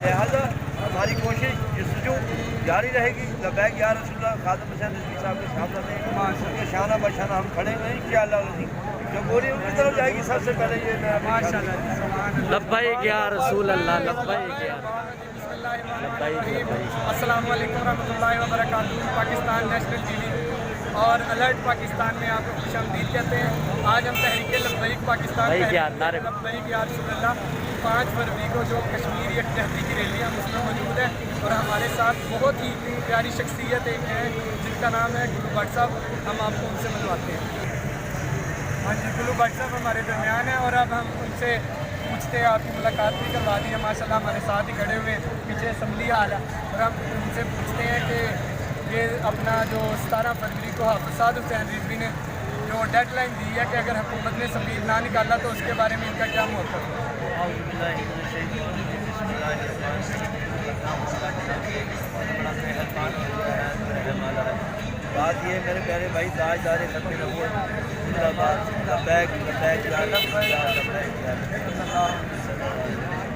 لہٰذا ہماری کوشش جستجو جاری رہے گی. لبیک یا رسول اللہ. خادم حسین رضوی صاحب کے ساتھ رہتے ہیں شانہ بشانہ ہم کھڑے ہوئے ہیں انشاءاللہ. جو گولی ان کی طرف جائے گی سب سے پہلے یہ میں لبیک یا رسول اللہ. لبیک یا السلام علیکم ورحمۃ اللہ وبرکاتہ. پاکستان نیشنل ٹی وی اور الرٹ پاکستان میں آپ کو خوش آمدید کہتے ہیں. آج ہم تحریک لبیک پاکستان لبیک یا رسول اللہ 5 فروری کو جو کشمیر یکجہتی کی ریلی ہم اس میں موجود ہیں اور ہمارے ساتھ بہت ہی پیاری شخصیت ایک ہے جن کا نام ہے گلو بٹ صاحب. ہم آپ کو ان سے ملواتے ہیں. ہاں جی, گلو بٹ صاحب ہمارے درمیان ہیں اور اب ہم ان سے پوچھتے ہیں. آپ کی ملاقات بھی کروا دی ہے ماشاء اللہ. ہمارے ساتھ ہی کھڑے ہوئے پیچھے اسمبلی ہال ہے اور ہم ان سے پوچھتے ہیں کہ یہ اپنا جو 17 فروری کو حافظ سعد حسین رضوی نے جو ڈیڈ لائن دی ہے کہ اگر حکومت نے سبیل نہ نکالا تو اس کے بارے میں ان کا کیا موقف ہے؟ بات یہ میرے پیارے بھائی تاجدار ختم نبوت لبیک لبیک یا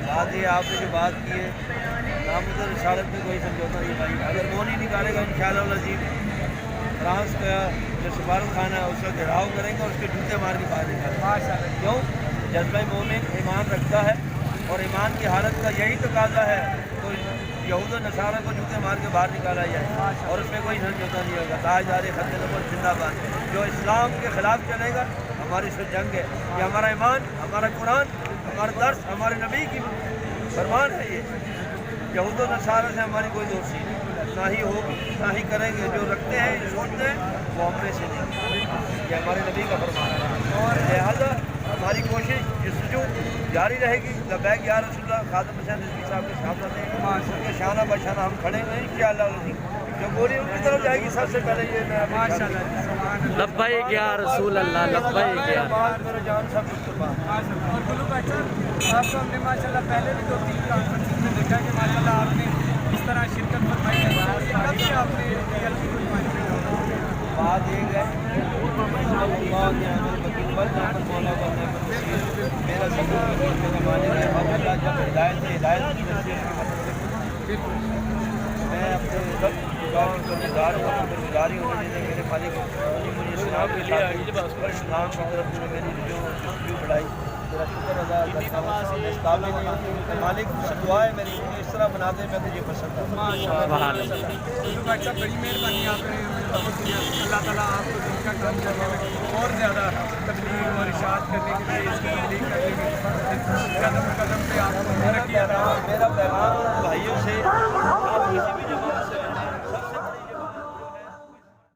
بات یہ آپ نے جو بات کی ہے نامزد رسالت میں کوئی سمجھوتا نہیں بھائی. اگر وہ نہیں نکالے گا انشاءاللہ العزیز فرانس کا جو سفارت خانہ ہے اس کا گھیراؤ کریں گے اور اس کے جوتے مار کے باہر نکالیں گے. کیوں؟ جذبہ مومن ایمان رکھتا ہے اور ایمان کی حالت کا یہی تقاضا ہے تو یہود و نصارہ کو جوتے مار کے باہر نکالا جائے اور اس میں کوئی سمجھوتا نہیں ہوگا. تاجدار ختم نبوت زندہ باد. جو اسلام کے خلاف چلے گا ہماری سے جنگ ہے. یہ ہمارا ایمان, ہمارا قرآن, ہمارا درس, ہمارے نبی کی فرمان ہے. یہ یہود و نصارہ سے ہماری کوئی دوستی نہ ہی ہوگی نہ ہی کریں گے. جو رکھتے ہیں جو سوچتے ہیں وہ ہم میں سے نہیں. یہ ہمارے نبی کا فرمان ہے اور لہٰذا ہماری کوشش جستجو جاری رہے گی. لبیک یا رسول اللہ. خادم حسین رضوی صاحب کے ساتھ رہتے ہیں شانہ بشانہ ہم کھڑے ہوئے ہیں انشاءاللہ. جو گولی ان کی طرف جائے گی سب سے پہلے یہ میں لبیک یا رسول اللہ. لبیک یا میرا جان سب مصطفیٰ. اور گلو بٹ صاحب آپ کو ہم نے ماشاء اللہ پہلے بھی 2-3 کانفرنس میں دیکھا کہ ماشاء اللہ آپ نے اس طرح شرکت فرمائی ہے. کبھی آپ نے بات ایک ہے میرا ہدایت ہدایت کی نصیحت کی میں اپنے رب کو نگار گزاری ہونے دیں. میرے مالک مجھے اسلام کے ساتھ اسلام کی طرف سے میری جو بڑھائی میرا شکر ادا کرتا ہوں. اس قابل نہیں ہوں مالک سے دعا ہے میری اس طرح بنا دے میں تجھے پسند ہے. گلو بٹ صاحب بڑی مہربانی آپ نے. اللہ تعالیٰ آپ کو دن کا کام کرنے میں اور زیادہ تبلیغ اور ارشاد کرنے کے لیے اس کی تبلیغ کرنے میں قدم قدم پہ آپ کو ترقی عطا. میرا پیغام بھائیوں